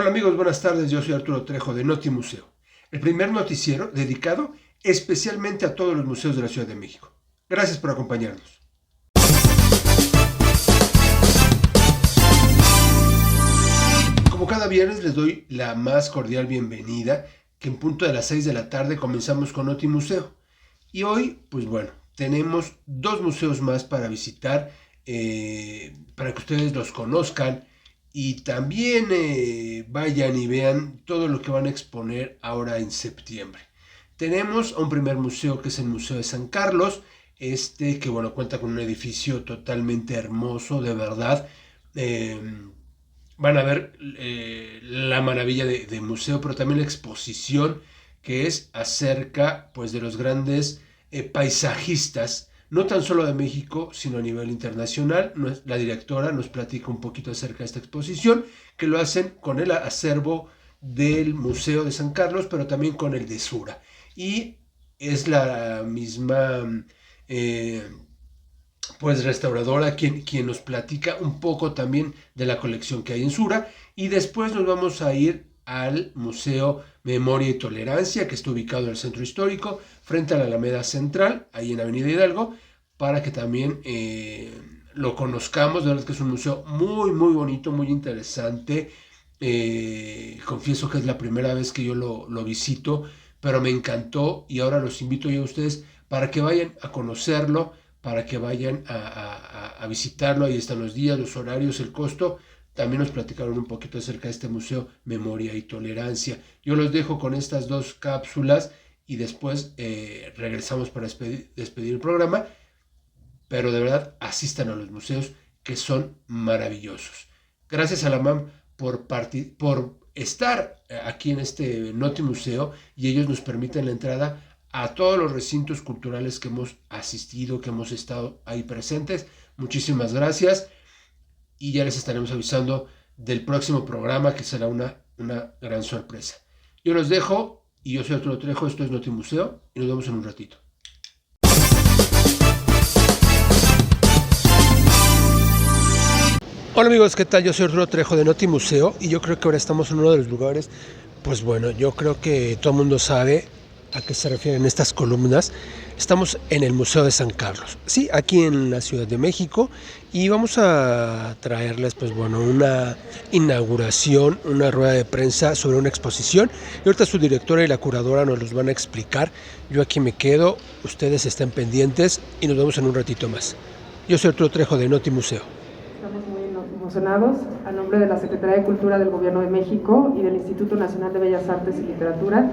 Hola amigos, buenas tardes, yo soy Arturo Trejo de Notimuseo, el primer noticiero dedicado especialmente a todos los museos de la Ciudad de México. Gracias por acompañarnos. Como cada viernes les doy la más cordial bienvenida, que en punto de las 6 de la tarde comenzamos con Notimuseo. Y hoy, pues bueno, tenemos dos museos más para visitar, para que ustedes los conozcan y también vayan y vean todo lo que van a exponer ahora en septiembre. Tenemos un primer museo que es el Museo de San Carlos, que bueno, cuenta con un edificio totalmente hermoso, de verdad. Van a ver la maravilla de museo, pero también la exposición que es acerca pues de los grandes paisajistas, no tan solo de México, sino a nivel internacional. La directora nos platica un poquito acerca de esta exposición, que lo hacen con el acervo del Museo de San Carlos, pero también con el de Sura. Y es la misma pues restauradora quien nos platica un poco también de la colección que hay en Sura. Y después nos vamos a ir al Museo Memoria y Tolerancia, que está ubicado en el centro histórico, frente a la Alameda Central, ahí en Avenida Hidalgo, para que también lo conozcamos. De verdad que es un museo muy, muy bonito, muy interesante. Confieso que es la primera vez que yo lo visito, pero me encantó y ahora los invito yo a ustedes para que vayan a conocerlo, para que vayan a visitarlo. Ahí están los días, los horarios, el costo. También nos platicaron un poquito acerca de este museo Memoria y Tolerancia. Yo los dejo con estas dos cápsulas y después regresamos para despedir el programa. Pero de verdad, asistan a los museos, que son maravillosos. Gracias a la MAM por estar aquí en este Notimuseo, y ellos nos permiten la entrada a todos los recintos culturales que hemos asistido, que hemos estado ahí presentes. Muchísimas gracias. Y ya les estaremos avisando del próximo programa, que será una gran sorpresa. Yo los dejo, y yo soy Arturo Trejo, esto es Notimuseo, y nos vemos en un ratito. Hola amigos, ¿qué tal? Yo soy Arturo Trejo de Notimuseo, y yo creo que ahora estamos en uno de los lugares, pues bueno, yo creo que todo el mundo sabe a qué se refieren estas columnas. Estamos en el Museo de San Carlos, sí, aquí en la Ciudad de México, y vamos a traerles, pues bueno, una inauguración, una rueda de prensa sobre una exposición, y ahorita su directora y la curadora nos los van a explicar. Yo aquí me quedo, ustedes estén pendientes y nos vemos en un ratito más. Yo soy Arturo Trejo de Notimuseo. Estamos muy emocionados, a nombre de la Secretaría de Cultura del Gobierno de México y del Instituto Nacional de Bellas Artes y Literatura.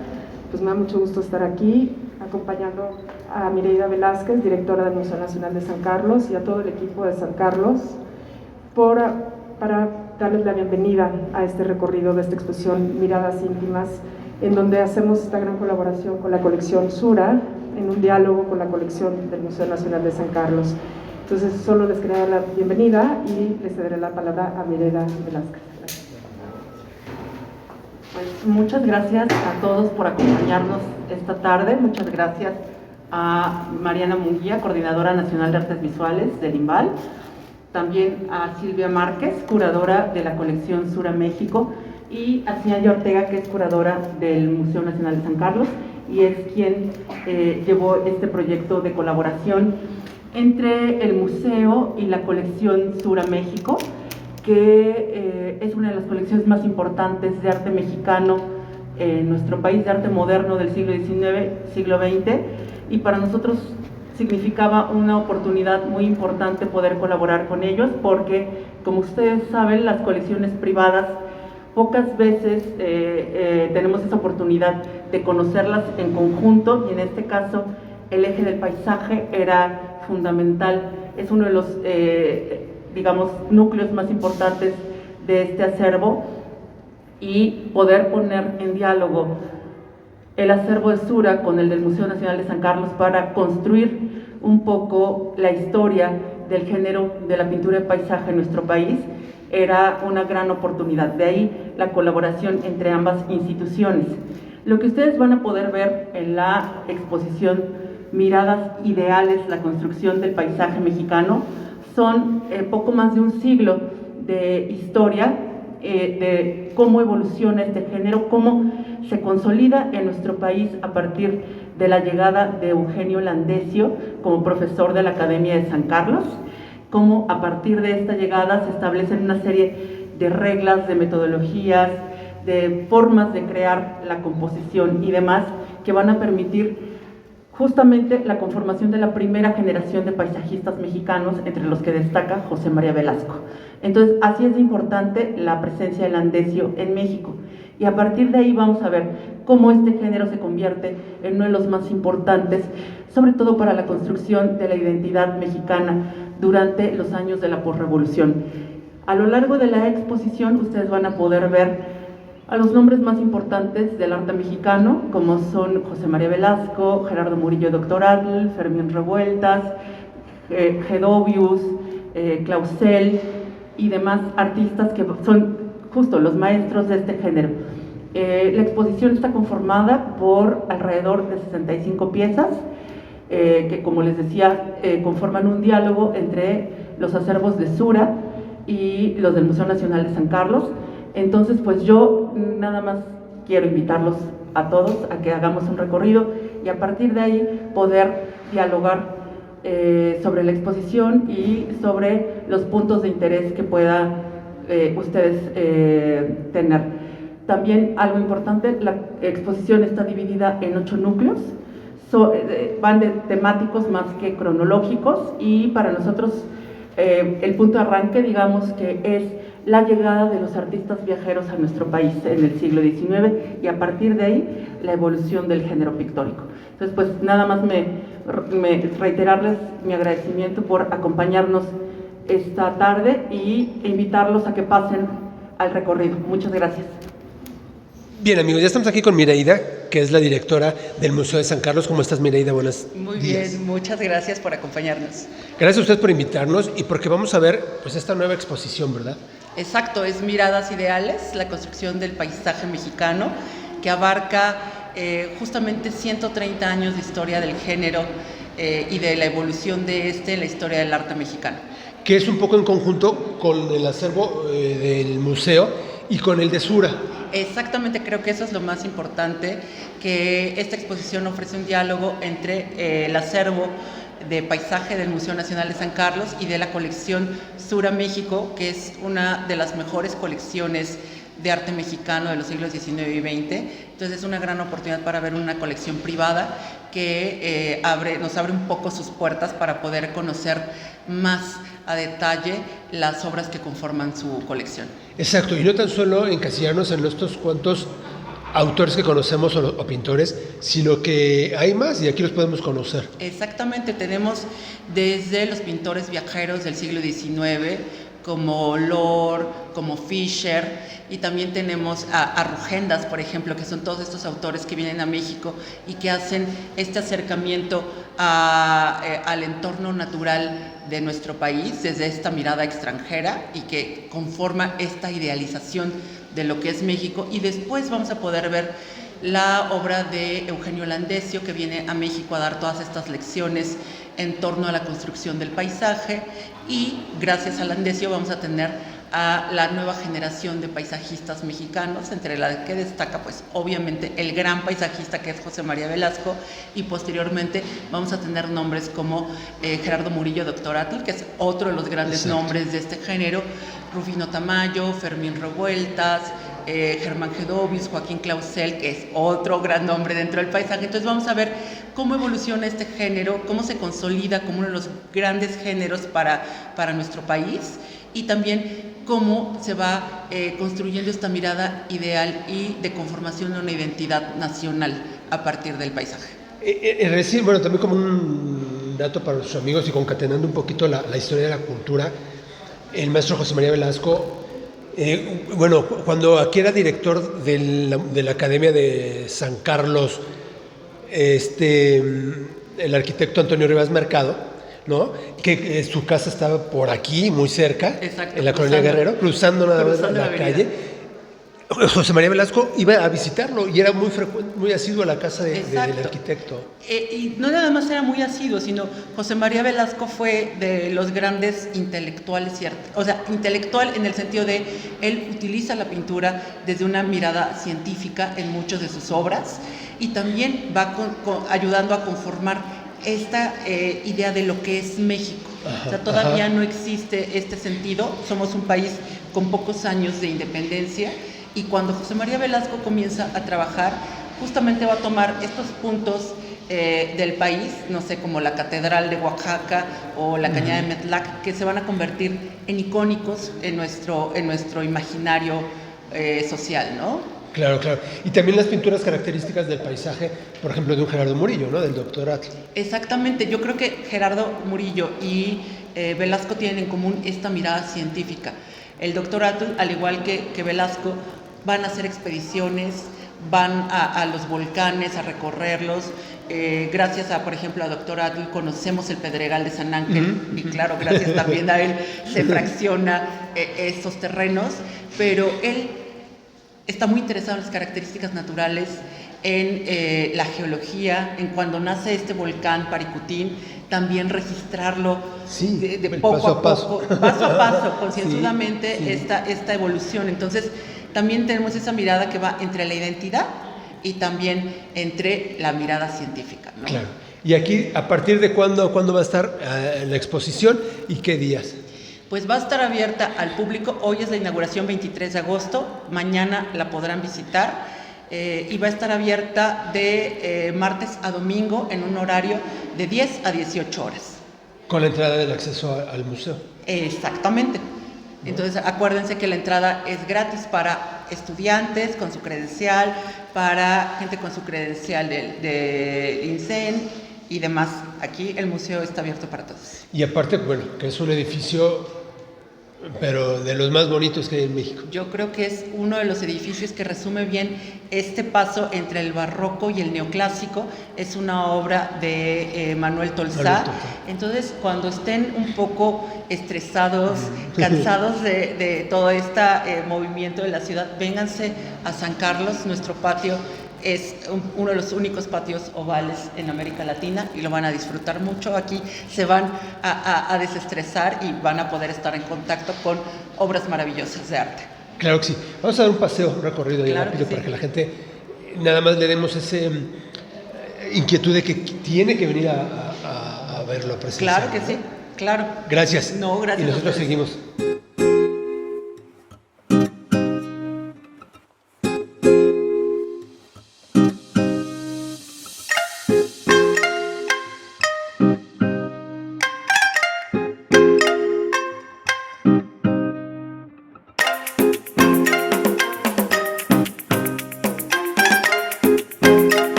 Pues me da mucho gusto estar aquí acompañando a Mireida Velázquez, directora del Museo Nacional de San Carlos, y a todo el equipo de San Carlos para darles la bienvenida a este recorrido de esta exposición Miradas Íntimas, en donde hacemos esta gran colaboración con la colección Sura, en un diálogo con la colección del Museo Nacional de San Carlos. Entonces solo les quería dar la bienvenida y les cederé la palabra a Mireida Velázquez. Pues muchas gracias a todos por acompañarnos esta tarde. Muchas gracias a Mariana Munguía, Coordinadora Nacional de Artes Visuales del IMBAL. También a Silvia Márquez, curadora de la colección Sura México, y a Cianya Ortega, que es curadora del Museo Nacional de San Carlos y es quien llevó este proyecto de colaboración entre el museo y la colección Sura México, que es una de las colecciones más importantes de arte mexicano en nuestro país, de arte moderno del siglo XIX, siglo XX, y para nosotros significaba una oportunidad muy importante poder colaborar con ellos, porque, como ustedes saben, las colecciones privadas pocas veces tenemos esa oportunidad de conocerlas en conjunto, y en este caso el eje del paisaje era fundamental. Es uno de los digamos, núcleos más importantes de este acervo, y poder poner en diálogo el acervo de Sura con el del Museo Nacional de San Carlos para construir un poco la historia del género de la pintura de paisaje en nuestro país era una gran oportunidad. De ahí la colaboración entre ambas instituciones. Lo que ustedes van a poder ver en la exposición Miradas Ideales, la construcción del paisaje mexicano, son poco más de un siglo de historia de cómo evoluciona este género, cómo se consolida en nuestro país a partir de la llegada de Eugenio Landesio como profesor de la Academia de San Carlos, cómo a partir de esta llegada se establecen una serie de reglas, de metodologías, de formas de crear la composición y demás que van a permitir justamente la conformación de la primera generación de paisajistas mexicanos, entre los que destaca José María Velasco. Entonces, así es importante la presencia de Landesio en México. Y a partir de ahí vamos a ver cómo este género se convierte en uno de los más importantes, sobre todo para la construcción de la identidad mexicana durante los años de la posrevolución. A lo largo de la exposición ustedes van a poder ver a los nombres más importantes del arte mexicano, como son José María Velasco, Gerardo Murillo Doctoratl, Fermín Revueltas, Gedovius, Clausel y demás artistas que son justo los maestros de este género. La exposición está conformada por alrededor de 65 piezas, que como les decía, conforman un diálogo entre los acervos de Sura y los del Museo Nacional de San Carlos. Entonces, pues yo nada más quiero invitarlos a todos a que hagamos un recorrido y a partir de ahí poder dialogar sobre la exposición y sobre los puntos de interés que puedan ustedes tener. También algo importante, la exposición está dividida en 8 núcleos, van de temáticos más que cronológicos y para nosotros el punto de arranque, digamos que es la llegada de los artistas viajeros a nuestro país en el siglo XIX y a partir de ahí la evolución del género pictórico. Entonces, pues nada más reiterarles mi agradecimiento por acompañarnos esta tarde e invitarlos a que pasen al recorrido. Muchas gracias. Bien, amigos, ya estamos aquí con Mireida, que es la directora del Museo de San Carlos. ¿Cómo estás, Mireida? Buenos días. Muy bien, muchas gracias por acompañarnos. Gracias a usted por invitarnos y porque vamos a ver pues esta nueva exposición, ¿verdad? Exacto, es Miradas Ideales, la construcción del paisaje mexicano, que abarca justamente 130 años de historia del género y de la evolución de la historia del arte mexicano. Que es un poco en conjunto con el acervo del museo y con el de Sura. Exactamente, creo que eso es lo más importante, que esta exposición ofrece un diálogo entre el acervo de paisaje del Museo Nacional de San Carlos y de la colección Sura México, que es una de las mejores colecciones de arte mexicano de los siglos XIX y XX. Entonces es una gran oportunidad para ver una colección privada que nos abre un poco sus puertas para poder conocer más a detalle las obras que conforman su colección. Exacto, y no tan solo encasillarnos en estos cuantos autores que conocemos o pintores, sino que hay más y aquí los podemos conocer. Exactamente, tenemos desde los pintores viajeros del siglo XIX, como Lord, como Fischer, y también tenemos a Rugendas, por ejemplo, que son todos estos autores que vienen a México y que hacen este acercamiento al entorno natural de nuestro país desde esta mirada extranjera y que conforma esta idealización de lo que es México. Y después vamos a poder ver la obra de Eugenio Landesio, que viene a México a dar todas estas lecciones en torno a la construcción del paisaje, y gracias a Landesio vamos a tener a la nueva generación de paisajistas mexicanos, entre la que destaca pues obviamente el gran paisajista que es José María Velasco, y posteriormente vamos a tener nombres como Gerardo Murillo Doctoratl, que es otro de los grandes nombres de este género, Rufino Tamayo, Fermín Revueltas, Germán Gedovius, Joaquín Clausel, que es otro gran nombre dentro del paisaje. Entonces vamos a ver cómo evoluciona este género, cómo se consolida como uno de los grandes géneros para nuestro país, y también cómo se va construyendo esta mirada ideal y de conformación de una identidad nacional a partir del paisaje. Recién, bueno, también como un dato para nuestros amigos y concatenando un poquito la historia de la cultura, el maestro José María Velasco, bueno, cuando aquí era director de la Academia de San Carlos, el arquitecto Antonio Rivas Mercado, ¿no? Que su casa estaba por aquí, muy cerca, en la colonia Guerrero, cruzando nada más la calle. José María Velasco iba a visitarlo y era muy asiduo a la casa del Exacto. arquitecto. Y no nada más era muy asiduo, sino José María Velasco fue de los grandes intelectuales, o sea, intelectual en el sentido de él utiliza la pintura desde una mirada científica en muchas de sus obras y también va ayudando a conformar esta idea de lo que es México. Ajá, o sea, todavía no existe este sentido, somos un país con pocos años de independencia. Y cuando José María Velasco comienza a trabajar, justamente va a tomar estos puntos del país, no sé, como la Catedral de Oaxaca o la Cañada de Metlac, que se van a convertir en icónicos en nuestro imaginario social, ¿no? Claro, claro. Y también las pinturas características del paisaje, por ejemplo, de un Gerardo Murillo, ¿no? Del doctor Atl. Exactamente. Yo creo que Gerardo Murillo y Velasco tienen en común esta mirada científica. El doctor Atl, al igual que Velasco, van a hacer expediciones, van a los volcanes a recorrerlos. Gracias a, por ejemplo, a doctor Atl conocemos el Pedregal de San Ángel y claro, gracias también a él se fracciona esos terrenos, pero él está muy interesado en las características naturales, en la geología, en cuando nace este volcán Paricutín, también registrarlo de poco a poco, paso a paso, concienzudamente esta evolución. Entonces, también tenemos esa mirada que va entre la identidad y también entre la mirada científica, ¿no? Claro. Y aquí, ¿a partir de cuándo va a estar la exposición y qué días? Pues va a estar abierta al público. Hoy es la inauguración 23 de agosto, mañana la podrán visitar y va a estar abierta de martes a domingo en un horario de 10 a 18 horas. Con la entrada del acceso al museo. Exactamente. Entonces acuérdense que la entrada es gratis para estudiantes con su credencial, para gente con su credencial de INSEN y demás. Aquí el museo está abierto para todos. Y aparte, bueno, que es un edificio, pero de los más bonitos que hay en México. Yo creo que es uno de los edificios que resume bien este paso entre el barroco y el neoclásico. Es una obra de Manuel Tolsá. Entonces, cuando estén un poco estresados, cansados de todo este movimiento de la ciudad, vénganse a San Carlos. Nuestro patio es uno de los únicos patios ovales en América Latina y lo van a disfrutar mucho. Aquí se van a desestresar y van a poder estar en contacto con obras maravillosas de arte. Claro que sí. Vamos a dar un paseo, un recorrido ahí Claro rápido que sí. para que la gente nada más le demos esa inquietud de que tiene que venir a verlo, a presenciarlo. Claro que sí, claro. Gracias. No, gracias. Y nosotros a ustedes. seguimos.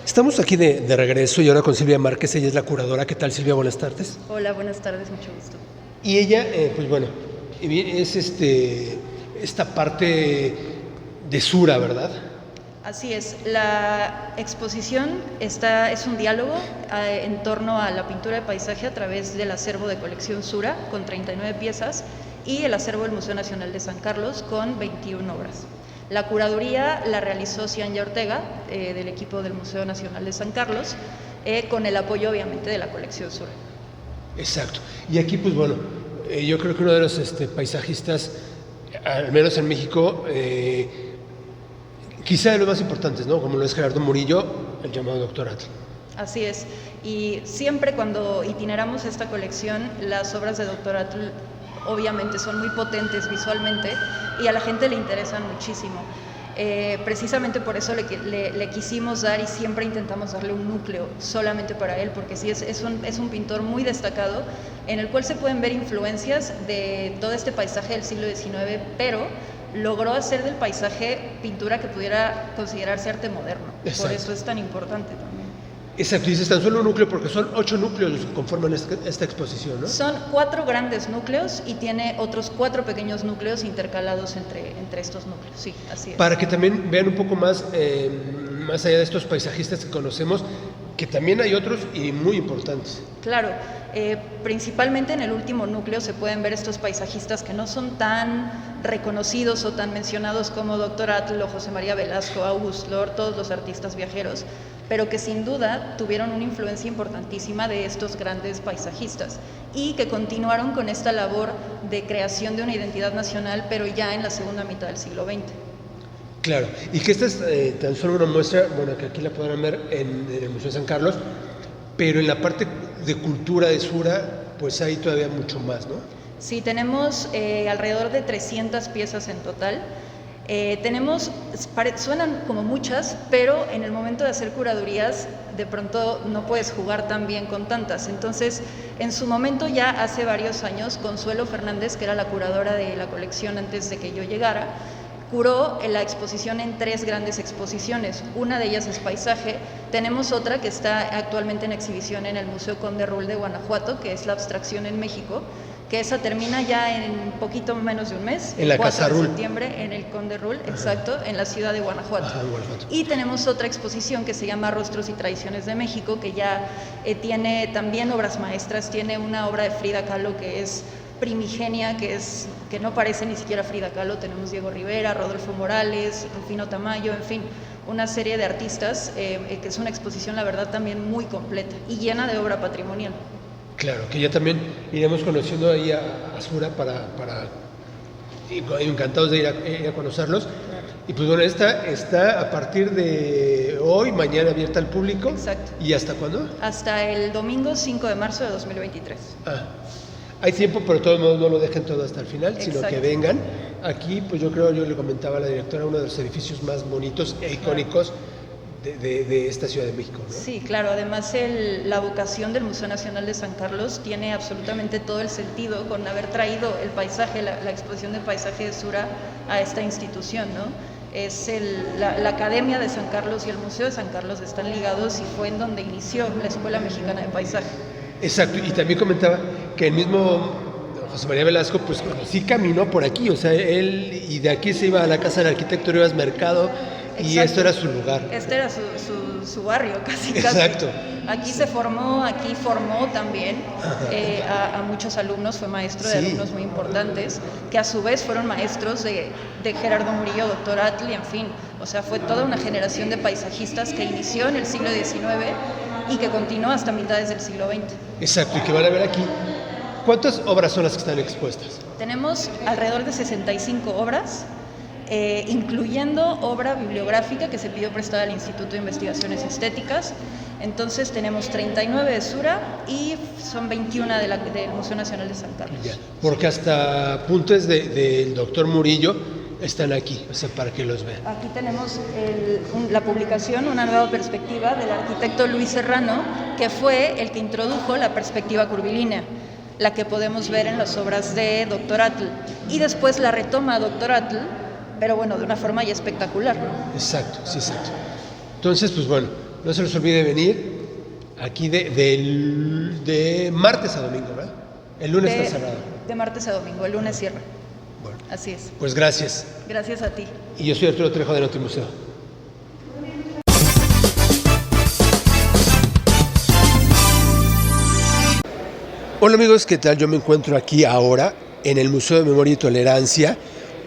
Estamos aquí de regreso y ahora con Silvia Márquez, ella es la curadora. ¿Qué tal, Silvia? Buenas tardes. Hola, buenas tardes, mucho gusto. Y ella, pues bueno, es esta parte de Sura, ¿verdad? Así es, la exposición es un diálogo en torno a la pintura de paisaje a través del acervo de colección Sura con 39 piezas y el acervo del Museo Nacional de San Carlos con 21 obras. La curaduría la realizó Cianya Ortega, del equipo del Museo Nacional de San Carlos, con el apoyo obviamente de la colección Sura. Exacto. Y aquí, pues bueno, yo creo que uno de los paisajistas, al menos en México, quizá de los más importantes, ¿no? Como lo es Gerardo Murillo, el llamado Dr. Atl. Así es. Y siempre cuando itineramos esta colección, las obras de Dr. Atl obviamente son muy potentes visualmente y a la gente le interesan muchísimo. Precisamente por eso le quisimos dar y siempre intentamos darle un núcleo solamente para él, porque sí es un pintor muy destacado en el cual se pueden ver influencias de todo este paisaje del siglo XIX, pero logró hacer del paisaje pintura que pudiera considerarse arte moderno. Exacto. Por eso es tan importante también. Exacto, dices tan solo un núcleo porque son 8 núcleos los que conforman esta exposición, ¿no? Son 4 grandes núcleos y tiene otros 4 pequeños núcleos intercalados entre estos núcleos, sí, así es. Para que también vean un poco más, más allá de estos paisajistas que conocemos, que también hay otros y muy importantes. Claro, principalmente en el último núcleo se pueden ver estos paisajistas que no son tan reconocidos o tan mencionados como Dr. Atl o José María Velasco, Auguste Lord, todos los artistas viajeros, pero que sin duda tuvieron una influencia importantísima de estos grandes paisajistas y que continuaron con esta labor de creación de una identidad nacional, pero ya en la segunda mitad del siglo XX. Claro, y que esta es tan solo una muestra, bueno, que aquí la podrán ver en el Museo de San Carlos, pero en la parte de cultura de Sura, pues hay todavía mucho más, ¿no? Sí, tenemos alrededor de 300 piezas en total. Suenan como muchas, pero en el momento de hacer curadurías de pronto no puedes jugar tan bien con tantas. Entonces, en su momento ya hace varios años, Consuelo Fernández, que era la curadora de la colección antes de que yo llegara, curó la exposición en 3 grandes exposiciones. Una de ellas es paisaje. Tenemos otra que está actualmente en exhibición en el Museo Conde Rull de Guanajuato, que es la abstracción en México, que esa termina ya en poquito menos de un mes, en la el 4 Casa de Rull. septiembre, en el Conde Rull, exacto, en la ciudad de Guanajuato. Ajá, Guanajuato. Y tenemos otra exposición que se llama Rostros y Tradiciones de México, que ya tiene también obras maestras, tiene una obra de Frida Kahlo que es primigenia, que no parece ni siquiera Frida Kahlo. Tenemos Diego Rivera, Rodolfo Morales, Rufino Tamayo, en fin, una serie de artistas, que es una exposición, la verdad, también muy completa y llena de obra patrimonial. Claro, que ya también iremos conociendo ahí a Sura y encantados de ir a conocerlos. Claro. Y pues bueno, esta está a partir de hoy, mañana abierta al público. Exacto. ¿Y hasta cuándo? Hasta el domingo 5 de marzo de 2023. Hay tiempo, pero de todos modos no lo dejen todo hasta el final, sino Exacto. que vengan. Aquí, pues yo le comentaba a la directora, uno de los edificios más bonitos e icónicos de esta Ciudad de México, ¿no? Sí, claro. Además, la vocación del Museo Nacional de San Carlos tiene absolutamente todo el sentido con haber traído el paisaje, la exposición del paisaje de Sura a esta institución, ¿no? Es la Academia de San Carlos y el Museo de San Carlos están ligados y fue en donde inició la Escuela Mexicana de Paisaje. Exacto, y también comentaba que el mismo José María Velasco, pues sí caminó por aquí, o sea, él, y de aquí se iba a la casa del arquitecto Rivas Mercado, y Exacto. esto era su lugar. Este era su barrio, casi. Exacto. Aquí se formó, aquí formó también a muchos alumnos, fue maestro de alumnos muy importantes, que a su vez fueron maestros de Gerardo Murillo, Dr. Atl, y en fin, o sea, fue toda una generación de paisajistas que inició en el siglo XIX y que continuó hasta mitades del siglo XX. Exacto, y que van a ver aquí. ¿Cuántas obras son las que están expuestas? Tenemos alrededor de 65 obras, incluyendo obra bibliográfica que se pidió prestada al Instituto de Investigaciones Estéticas. Entonces tenemos 39 de Sura y son 21 del Museo Nacional de San Carlos. Ya, porque hasta apuntes del doctor Murillo están aquí, o sea, para que los vean. Aquí tenemos la publicación, Una nueva perspectiva, del arquitecto Luis Serrano, que fue el que introdujo la perspectiva curvilínea, la que podemos ver en las obras de Dr. Atl. Y después la retoma Dr. Atl, pero bueno, de una forma ya espectacular, ¿no? Exacto, sí, exacto. Entonces, pues bueno, no se les olvide venir aquí de martes a domingo, ¿verdad? El lunes está cerrado. De martes a domingo, el lunes cierra. Bueno, Así es. pues gracias. Gracias a ti. Y yo soy Arturo Trejo de Notimuseo. Hola amigos, ¿qué tal? Yo me encuentro aquí ahora en el Museo de Memoria y Tolerancia,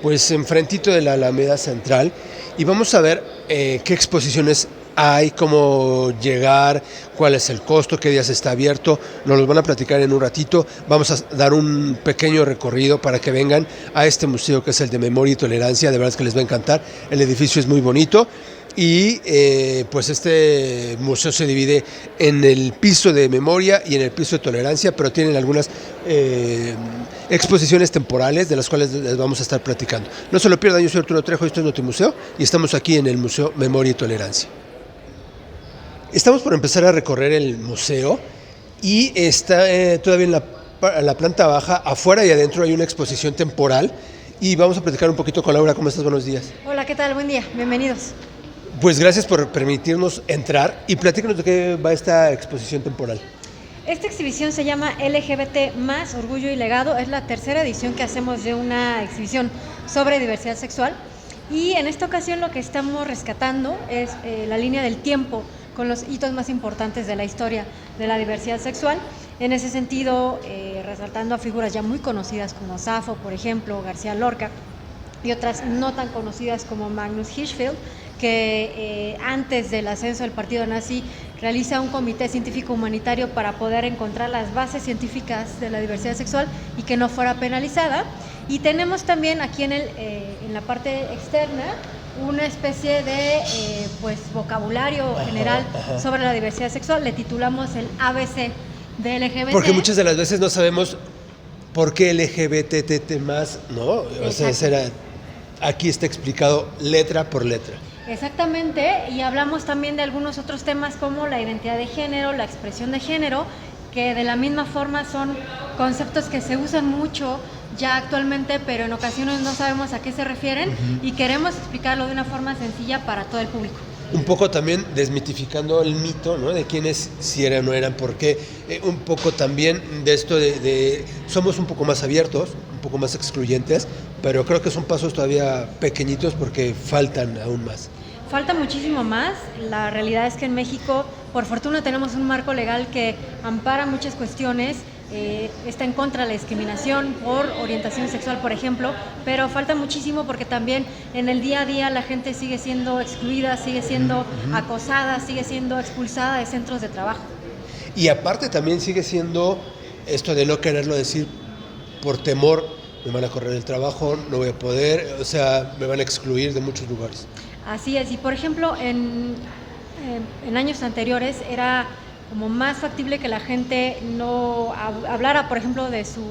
pues enfrentito de la Alameda Central, y vamos a ver qué exposiciones hay, cómo llegar, cuál es el costo, qué días está abierto. Nos los van a platicar en un ratito. Vamos a dar un pequeño recorrido para que vengan a este museo que es el de Memoria y Tolerancia. De verdad es que les va a encantar. El edificio es muy bonito. Y pues este museo se divide en el piso de memoria y en el piso de tolerancia, pero tienen algunas exposiciones temporales de las cuales les vamos a estar platicando. No se lo pierdan, yo soy Arturo Trejo, esto es Notimuseo y estamos aquí en el Museo Memoria y Tolerancia. Estamos por empezar a recorrer el museo y está todavía en la planta baja, afuera y adentro hay una exposición temporal y vamos a platicar un poquito con Laura. ¿Cómo estás? Buenos días. Hola, ¿qué tal? Buen día, bienvenidos. Pues gracias por permitirnos entrar y platícanos de qué va esta exposición temporal. Esta exhibición se llama LGBT más Orgullo y Legado. Es la tercera edición que hacemos de una exhibición sobre diversidad sexual. Y en esta ocasión lo que estamos rescatando es la línea del tiempo con los hitos más importantes de la historia de la diversidad sexual. En ese sentido, resaltando a figuras ya muy conocidas como Safo, por ejemplo, García Lorca, y otras no tan conocidas como Magnus Hirschfeld, que antes del ascenso del partido nazi realiza un comité científico humanitario para poder encontrar las bases científicas de la diversidad sexual y que no fuera penalizada. Y tenemos también aquí en la parte externa una especie de vocabulario general sobre la diversidad sexual. Le titulamos el ABC de LGBT. Porque muchas de las veces no sabemos por qué LGBT más, ¿no? O sea, aquí está explicado letra por letra. Exactamente, y hablamos también de algunos otros temas como la identidad de género, la expresión de género, que de la misma forma son conceptos que se usan mucho ya actualmente, pero en ocasiones no sabemos a qué se refieren y queremos explicarlo de una forma sencilla para todo el público. Un poco también desmitificando el mito, ¿no? De quiénes si eran o no eran, porque un poco también de esto de somos un poco más abiertos, un poco más excluyentes, pero creo que son pasos todavía pequeñitos porque faltan aún más. Falta muchísimo más. La realidad es que en México, por fortuna, tenemos un marco legal que ampara muchas cuestiones, está en contra de la discriminación por orientación sexual, por ejemplo, pero falta muchísimo porque también en el día a día la gente sigue siendo excluida, sigue siendo acosada, sigue siendo expulsada de centros de trabajo. Y aparte también sigue siendo esto de no quererlo decir por temor, me van a correr el trabajo, no voy a poder, o sea, me van a excluir de muchos lugares. Así es, y por ejemplo, en años anteriores era como más factible que la gente no hablara, por ejemplo, de su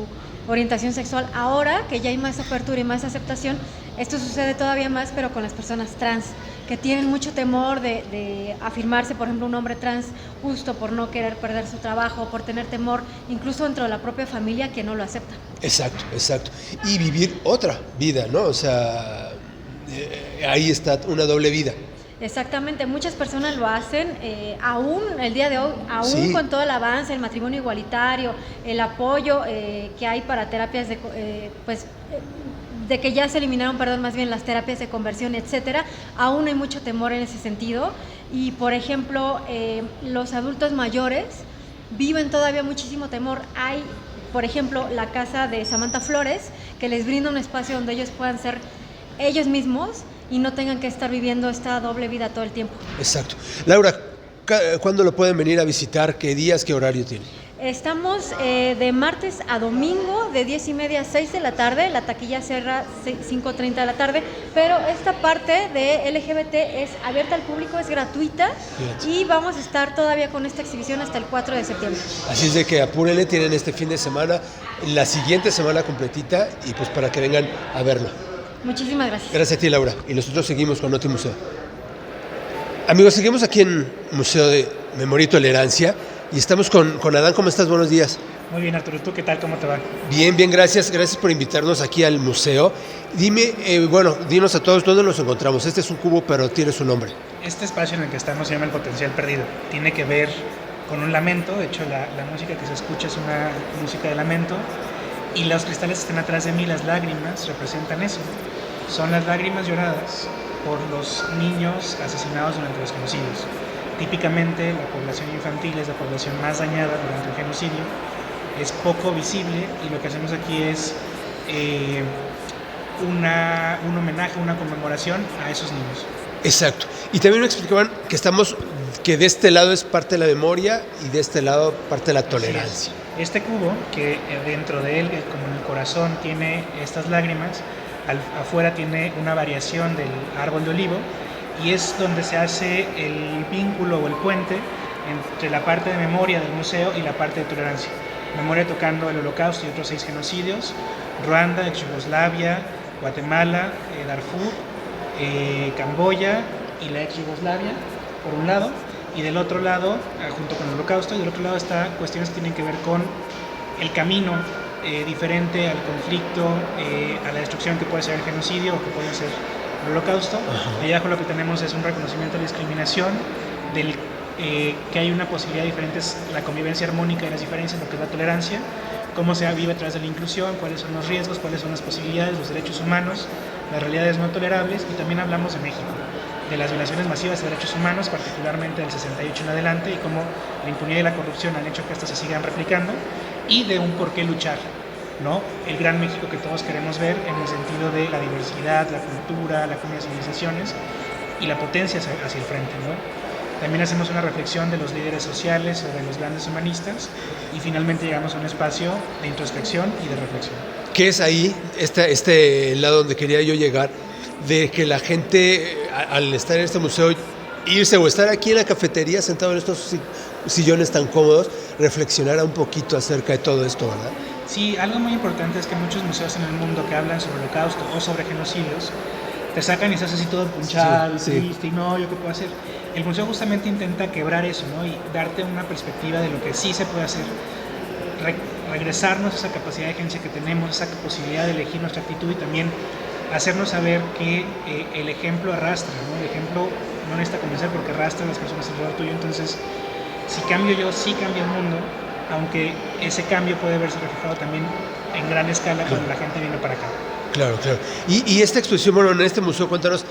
orientación sexual. Ahora que ya hay más apertura y más aceptación, esto sucede todavía más, pero con las personas trans, que tienen mucho temor de afirmarse, por ejemplo, un hombre trans, justo por no querer perder su trabajo, por tener temor, incluso dentro de la propia familia, que no lo acepta. Exacto. Y vivir otra vida, ¿no? O sea, ahí está una doble vida. Exactamente, muchas personas lo hacen, aún el día de hoy, aún sí, con todo el avance, el matrimonio igualitario, el apoyo que hay para terapias de que ya se eliminaron, más bien las terapias de conversión, etcétera, aún hay mucho temor en ese sentido. Y por ejemplo, los adultos mayores viven todavía muchísimo temor. Hay, por ejemplo, la casa de Samantha Flores, que les brinda un espacio donde ellos puedan ser ellos mismos y no tengan que estar viviendo esta doble vida todo el tiempo. Exacto. Laura, ¿cuándo lo pueden venir a visitar? ¿Qué días, qué horario tiene? Estamos de martes a domingo, de 10:30 a 6 de la tarde. La taquilla cierra 5:30 de la tarde, pero esta parte de LGBT es abierta al público, es gratuita. Fíjate. Y vamos a estar todavía con esta exhibición hasta el 4 de septiembre. Así es de que apúrenle, tienen este fin de semana, la siguiente semana completita, y pues para que vengan a verlo. Muchísimas gracias. Gracias a ti, Laura. Y nosotros seguimos con Notimuseo. Amigos, seguimos aquí en Museo de Memoria y Tolerancia y estamos con Adán. ¿Cómo estás? Buenos días. Muy bien, Arturo. ¿Tú qué tal? ¿Cómo te va? Bien, gracias. Gracias por invitarnos aquí al museo. Dime, dinos a todos dónde nos encontramos. Este es un cubo, pero tiene su nombre. Este espacio en el que estamos se llama El Potencial Perdido. Tiene que ver con un lamento. De hecho, la música que se escucha es una música de lamento. Y los cristales que están atrás de mí, las lágrimas, representan eso. Son las lágrimas lloradas por los niños asesinados durante los genocidios. Típicamente la población infantil es la población más dañada durante el genocidio, es poco visible y lo que hacemos aquí es un homenaje, una conmemoración a esos niños. Exacto. Y también me explicaban que de este lado es parte de la memoria y de este lado parte de la tolerancia. Este cubo, que dentro de él, como en el corazón, tiene estas lágrimas, afuera tiene una variación del árbol de olivo, y es donde se hace el vínculo o el puente entre la parte de memoria del museo y la parte de tolerancia. Memoria tocando el Holocausto y otros 6 genocidios, Ruanda, ex-Yugoslavia, Guatemala, Darfur, Camboya y la ex-Yugoslavia, por un lado, y del otro lado, junto con el Holocausto, y del otro lado está cuestiones que tienen que ver con el camino diferente al conflicto, a la destrucción que puede ser el genocidio o que puede ser el Holocausto. Allá abajo lo que tenemos es un reconocimiento de la discriminación, que hay una posibilidad diferente, es la convivencia armónica de las diferencias, lo que es la tolerancia, cómo se vive a través de la inclusión, cuáles son los riesgos, cuáles son las posibilidades, los derechos humanos, las realidades no tolerables, y también hablamos de México, de las violaciones masivas de derechos humanos, particularmente del 68 en adelante, y cómo la impunidad y la corrupción han hecho que estas se sigan replicando, y de un por qué luchar, ¿no? El gran México que todos queremos ver en el sentido de la diversidad, la cultura, la comunidad de civilizaciones y la potencia hacia el frente, ¿no? También hacemos una reflexión de los líderes sociales o de los grandes humanistas, y finalmente llegamos a un espacio de introspección y de reflexión. ¿Qué es ahí, este lado donde quería yo llegar, de que la gente, al estar en este museo, irse o estar aquí en la cafetería sentado en estos sillones tan cómodos, reflexionara un poquito acerca de todo esto, ¿verdad? Sí, algo muy importante es que muchos museos en el mundo que hablan sobre el Holocausto o sobre genocidios te sacan y estás así todo punchado, triste, y no, ¿yo qué puedo hacer? El museo justamente intenta quebrar eso, ¿no? Y darte una perspectiva de lo que sí se puede hacer, regresarnos a esa capacidad de agencia que tenemos, esa posibilidad de elegir nuestra actitud, y también hacernos saber que el ejemplo arrastra, ¿no? El ejemplo no necesita convencer porque arrastra a las personas alrededor tuyo. Entonces, si cambio yo, sí cambia el mundo, aunque ese cambio puede verse reflejado también en gran escala cuando la gente viene para acá. Claro, claro. Y esta exposición, bueno, en este museo, cuéntanos,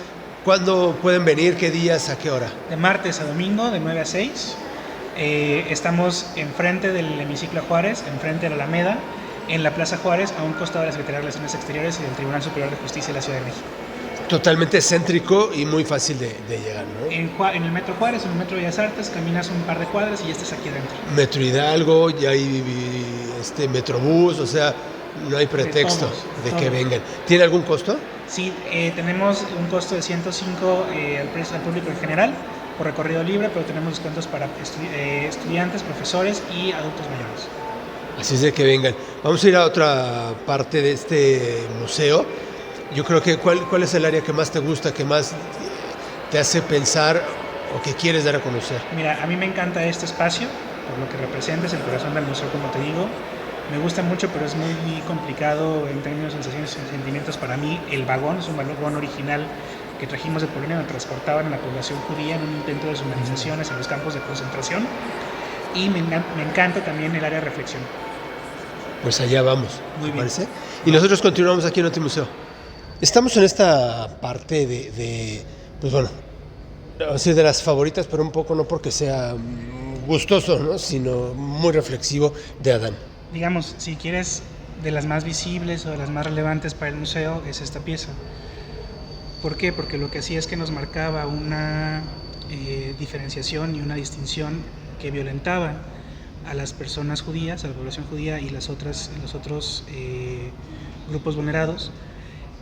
¿cuándo pueden venir? ¿Qué días? ¿A qué hora? De martes a domingo, de 9 a 6. Estamos enfrente del hemiciclo Juárez, enfrente de la Alameda, en la Plaza Juárez, a un costado de la Secretaría de Relaciones Exteriores y del Tribunal Superior de Justicia de la Ciudad de México. Totalmente céntrico y muy fácil de llegar, ¿no? En el Metro Juárez, en el Metro Bellas Artes, caminas un par de cuadras y ya estás aquí adentro. Metro Hidalgo, ya hay Metrobús, o sea, no hay pretexto de que vengan. ¿Tiene algún costo? Sí, tenemos un costo de 105 al precio al público en general, por recorrido libre, pero tenemos descuentos para estudiantes, profesores y adultos mayores. Así es de que vengan. Vamos a ir a otra parte de este museo. Yo creo que ¿cuál es el área que más te gusta, que más te hace pensar o que quieres dar a conocer? Mira, a mí me encanta este espacio, por lo que representa, es el corazón del museo, como te digo. Me gusta mucho, pero es muy complicado en términos de sensaciones y sentimientos para mí. El vagón es un vagón original que trajimos de Polonia, donde transportaban a la población judía en un intento de deshumanización hacia los campos de concentración. Y me encanta también el área de reflexión. Pues allá vamos, muy bien. ¿Parece? Y nosotros continuamos aquí en otro museo. Estamos en esta parte pues bueno, así de las favoritas, pero un poco no porque sea gustoso, ¿no? Sino muy reflexivo, de Adán. Digamos, si quieres, de las más visibles o de las más relevantes para el museo es esta pieza. ¿Por qué? Porque lo que hacía es que nos marcaba una diferenciación y una distinción que violentaba a las personas judías, a la población judía y los otros grupos vulnerados.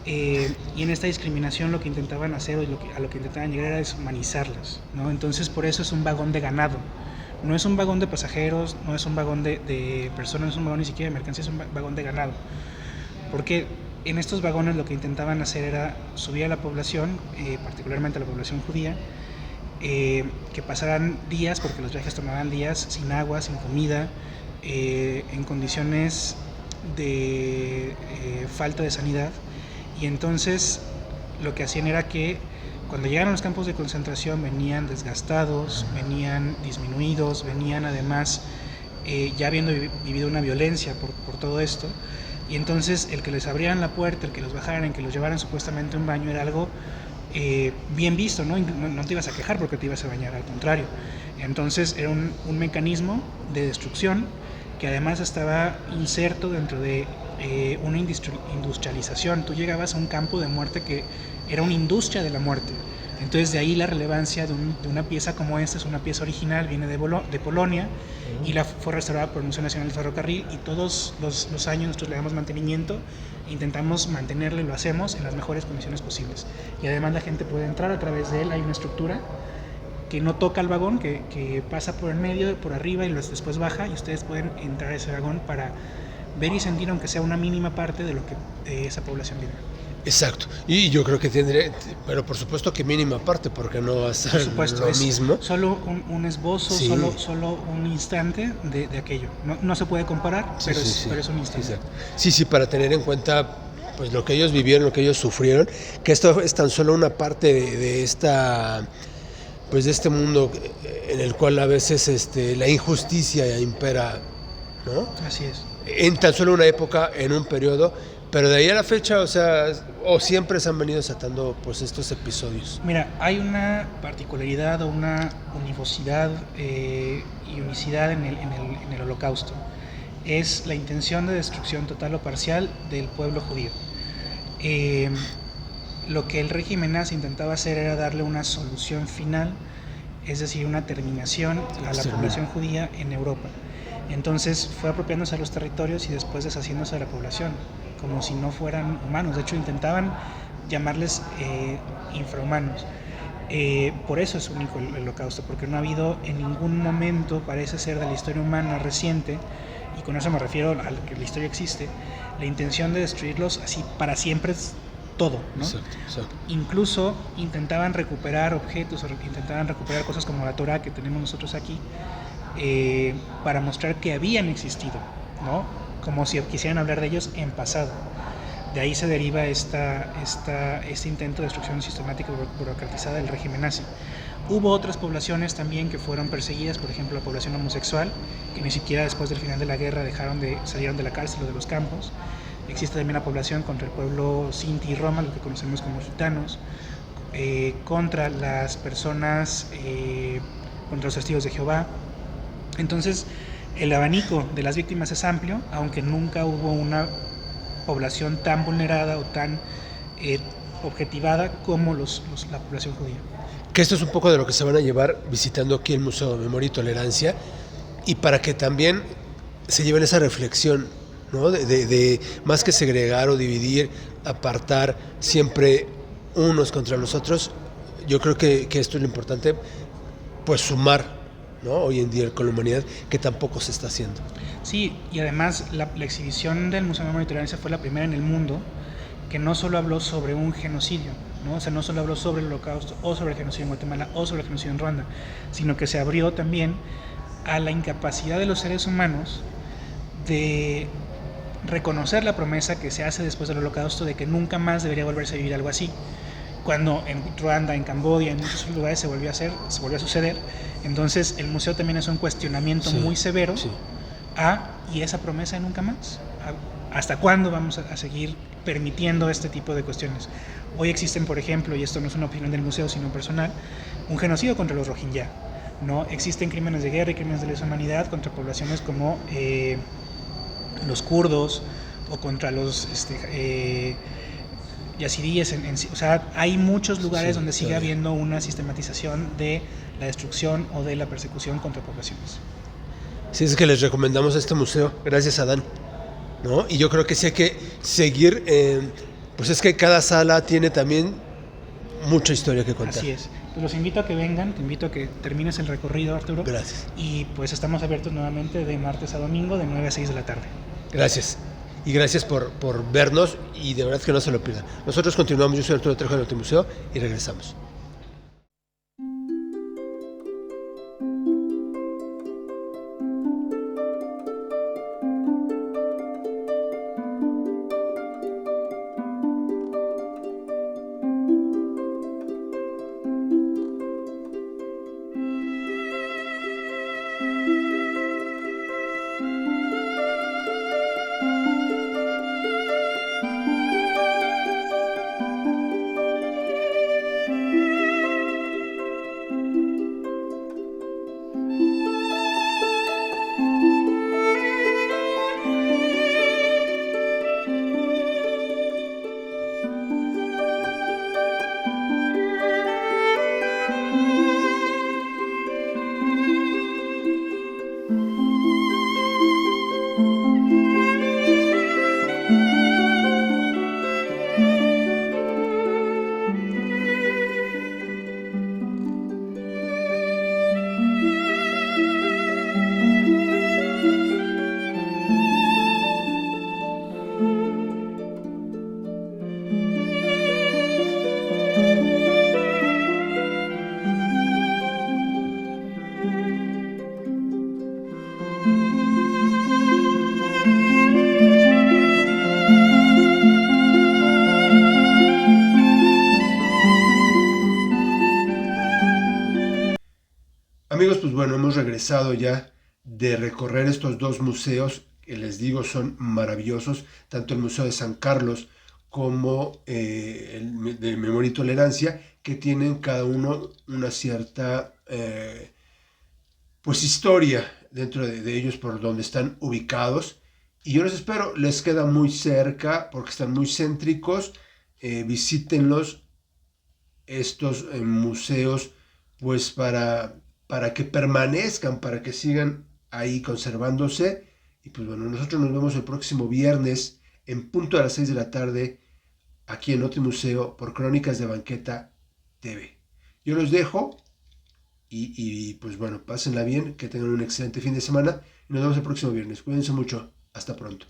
Y en esta discriminación lo que intentaban hacer, o a lo que intentaban llegar, era deshumanizarlas, ¿no? Entonces, por eso es un vagón de ganado. No es un vagón de pasajeros, no es un vagón de personas, no es un vagón ni siquiera de mercancías, es un vagón de ganado. Porque en estos vagones lo que intentaban hacer era subir a la población, particularmente a la población judía, que pasaran días, porque los viajes tomaban días, sin agua, sin comida, en condiciones de falta de sanidad. Y entonces lo que hacían era que cuando llegaron a los campos de concentración venían desgastados, venían disminuidos, venían además ya habiendo vivido una violencia por todo esto, y entonces el que les abrieran la puerta, el que los bajaran, el que los llevaran supuestamente a un baño era algo bien visto, ¿no? No te ibas a quejar porque te ibas a bañar, al contrario. Entonces era un mecanismo de destrucción que además estaba inserto dentro de una industrialización. Tú llegabas a un campo de muerte que era una industria de la muerte. Entonces de ahí la relevancia de una pieza como esta. Es una pieza original, viene de Polonia y fue restaurada por el Museo Nacional del Ferrocarril, y todos los años nosotros le damos mantenimiento e intentamos mantenerlo, y lo hacemos en las mejores condiciones posibles. Y además la gente puede entrar a través de él. Hay una estructura que no toca el vagón, que pasa por el medio, por arriba, y después baja, y ustedes pueden entrar a ese vagón para ver y sentir, aunque sea una mínima parte de lo que esa población vive. Exacto, y yo creo que tendré, pero por supuesto que mínima parte, porque no va a ser lo mismo. Solo un esbozo, sí. solo un instante de aquello. No se puede comparar, sí, pero es un instante. Exacto. Sí, para tener en cuenta pues lo que ellos vivieron, lo que ellos sufrieron, que esto es tan solo una parte de esta, pues de este mundo en el cual a veces la injusticia impera, ¿no? Así es. En tan solo una época, en un periodo. Pero de ahí a la fecha, o siempre se han venido desatando pues estos episodios. Mira, hay una particularidad o una univocidad y unicidad en el Holocausto. Es la intención de destrucción total o parcial del pueblo judío. Lo que el régimen nazi intentaba hacer era darle una solución final, es decir, una terminación a la población judía en Europa. Entonces fue apropiándose a los territorios y después deshaciéndose de la población, como si no fueran humanos. De hecho, intentaban llamarles infrahumanos. Por eso es único el Holocausto, porque no ha habido en ningún momento, parece ser, de la historia humana reciente, y con eso me refiero a que la historia existe, la intención de destruirlos así para siempre, todo, ¿no? Exacto. Incluso intentaban recuperar objetos, intentaban recuperar cosas como la Torá que tenemos nosotros aquí, para mostrar que habían existido, ¿no? Como si quisieran hablar de ellos en pasado. De ahí se deriva este intento de destrucción sistemática y burocratizada del régimen nazi. Hubo otras poblaciones también que fueron perseguidas, por ejemplo la población homosexual, que ni siquiera después del final de la guerra salieron de la cárcel o de los campos. Existe también la población contra el pueblo Sinti y Roma, lo que conocemos como gitanos, contra las personas, contra los testigos de Jehová. Entonces, el abanico de las víctimas es amplio, aunque nunca hubo una población tan vulnerada o tan objetivada como la población judía. Que esto es un poco de lo que se van a llevar visitando aquí el Museo de Memoria y Tolerancia, y para que también se lleven esa reflexión, ¿no? de más que segregar o dividir, apartar siempre unos contra los otros. Yo creo que esto es lo importante, pues sumar, ¿no? Hoy en día con la humanidad, que tampoco se está haciendo. Sí, y además la exhibición del Museo de Memoria y Tolerancia fue la primera en el mundo que no solo habló sobre un genocidio, ¿no? O sea, no solo habló sobre el Holocausto o sobre el genocidio en Guatemala o sobre el genocidio en Ruanda, sino que se abrió también a la incapacidad de los seres humanos de reconocer la promesa que se hace después del Holocausto de que nunca más debería volverse a vivir algo así. Cuando en Ruanda, en Camboya, en muchos lugares se volvió a suceder. Entonces el museo también es un cuestionamiento muy severo y esa promesa de nunca más. ¿Hasta cuándo vamos a seguir permitiendo este tipo de cuestiones? Hoy existen, por ejemplo, y esto no es una opinión del museo sino personal, un genocidio contra los Rohingya, ¿no? Existen crímenes de guerra y crímenes de lesa humanidad contra poblaciones como los kurdos o contra los yazidíes, o sea, hay muchos lugares donde sigue habiendo una sistematización de la destrucción o de la persecución contra poblaciones. Sí, es que les recomendamos este museo, gracias a Dan, ¿no? Y yo creo que sí hay que seguir, pues es que cada sala tiene también mucha historia que contar. Así es. Pues los invito a que vengan, te invito a que termines el recorrido, Arturo. Gracias. Y pues estamos abiertos nuevamente de martes a domingo de 9 a 6 de la tarde. Gracias. Y gracias por vernos, y de verdad que no se lo pierdan. Nosotros continuamos, yo soy Arturo Trejo del Multimuseo y regresamos. Amigos, pues bueno, hemos regresado ya de recorrer estos dos museos que les digo son maravillosos, tanto el Museo de San Carlos como el de Memoria y Tolerancia, que tienen cada uno una cierta pues historia dentro de ellos por donde están ubicados. Y yo los espero, les queda muy cerca porque están muy céntricos. Visítenlos, estos museos, pues para que permanezcan, para que sigan ahí conservándose. Y pues bueno, nosotros nos vemos el próximo viernes en punto a las 6 de la tarde aquí en Otro Museo por Crónicas de Banqueta TV. Yo los dejo y pues bueno, pásenla bien, que tengan un excelente fin de semana y nos vemos el próximo viernes. Cuídense mucho, hasta pronto.